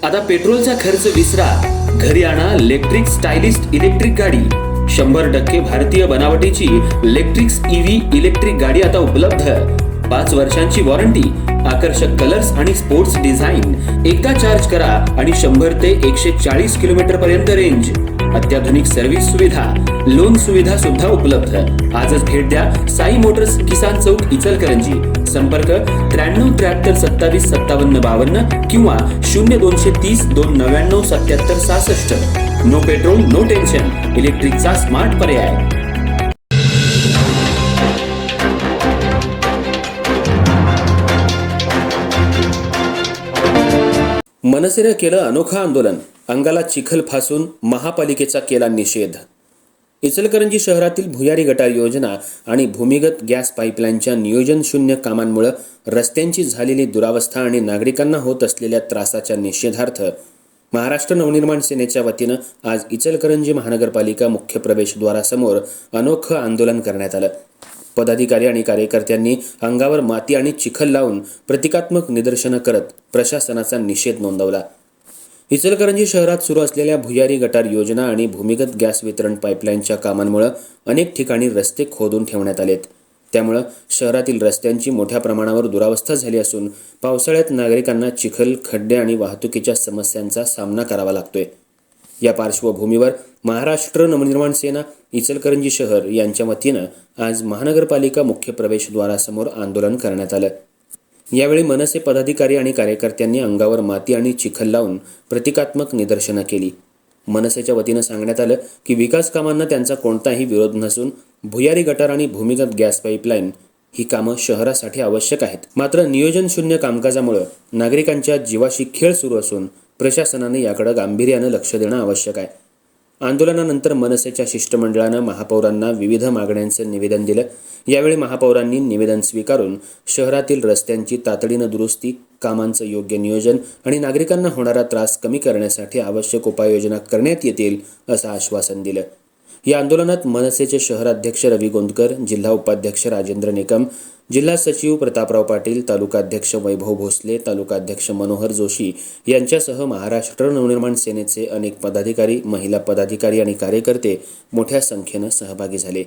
आता पेट्रोलचा खर्च विसरा, घरी आणा इलेक्ट्रिक स्टायलिस्ट इलेक्ट्रिक गाडी। 100% भारतीय बनावटीची इलेक्ट्रिक्स ईव्ही इलेक्ट्रिक गाडी आता उपलब्ध। 5 वर्षांची वॉरंटी, आकर्षक कलर्स आणि स्पोर्ट्स डिझाइन। एकदा चार्ज करा आणि 100 ते 140 किलोमीटर पर्यंत रेंज। अत्याधुनिक सर्व्हिस सुविधा, लोन सुविधा सुद्धा उपलब्ध। आजच भेट द्या साई मोटर्स, किसान चौक, इचलकरंजी। संपर्क 93 73 27 57 52 किंवा 0230 299 77 66। नो पेट्रोल नो टेन्शन, इलेक्ट्रिकचा स्मार्ट पर्याय। मनसेनं केलं अनोखं आंदोलन, अंगाला चिखल फासून महापालिकेचा केला निषेध। इचलकरंजी शहरातील भुयारी गटार योजना आणि भूमिगत गॅस पाईपलाईनच्या नियोजन शून्य कामांमुळे रस्त्यांची झालेली दुरावस्था आणि नागरिकांना होत असलेल्या त्रासाच्या निषेधार्थ महाराष्ट्र नवनिर्माण सेनेच्या वतीनं आज इचलकरंजी महानगरपालिका मुख्य प्रवेशद्वारासमोर अनोखं आंदोलन करण्यात आलं। पदाधिकारी आणि कार्यकर्त्यांनी अंगावर माती आणि चिखल लावून प्रतिकात्मक निदर्शनं करत प्रशासनाचा निषेध नोंदवला। इचलकरंजी शहरात सुरू असलेल्या भुयारी गटार योजना आणि भूमिगत गॅस वितरण पाईपलाईनच्या कामांमुळे अनेक ठिकाणी रस्ते खोदून ठेवण्यात आलेत। त्यामुळे शहरातील रस्त्यांची मोठ्या प्रमाणावर दुरावस्था झाली असून पावसाळ्यात नागरिकांना चिखल, खड्डे आणि वाहतुकीच्या समस्यांचा सामना करावा लागतोय। या पार्श्वभूमीवर महाराष्ट्र नवनिर्माण सेना इचलकरंजी शहर यांच्या वतीनं आज महानगरपालिका मुख्य प्रवेशद्वारासमोर आंदोलन करण्यात आलं। यावेळी मनसे पदाधिकारी आणि कार्यकर्त्यांनी अंगावर माती आणि चिखल लावून प्रतिकात्मक निदर्शनं केली। मनसेच्या वतीनं सांगण्यात आलं की विकास कामांना त्यांचा कोणताही विरोध नसून भुयारी गटार आणि भूमिगत गॅस पाईपलाईन ही कामं शहरासाठी आवश्यक आहेत। मात्र नियोजन शून्य कामकाजामुळे नागरिकांच्या जीवाशी खेळ सुरू असून प्रशासनाने याकडे गांभीर्यानं लक्ष देणं आवश्यक आहे। आंदोलनानंतर मनसेच्या शिष्टमंडळानं महापौरांना विविध मागण्यांचं निवेदन दिलं। यावेळी महापौरांनी निवेदन स्वीकारून शहरातील रस्त्यांची तातडीनं दुरुस्ती, कामांचं योग्य नियोजन आणि नागरिकांना होणारा त्रास कमी करण्यासाठी आवश्यक उपाययोजना करण्यात येतील असं आश्वासन दिलं। या आंदोलनात मनसेचे शहराध्यक्ष रवी गोंदकर, जिल्हा उपाध्यक्ष राजेंद्र निकम, जिल्हा सचिव प्रतापराव पाटील, तालुकाध्यक्ष वैभव भोसले, तालुकाध्यक्ष मनोहर जोशी यांच्यासह महाराष्ट्र नवनिर्माण सेनेचे अनेक पदाधिकारी, महिला पदाधिकारी आणि कार्यकर्ते मोठ्या संख्येनं सहभागी झाले।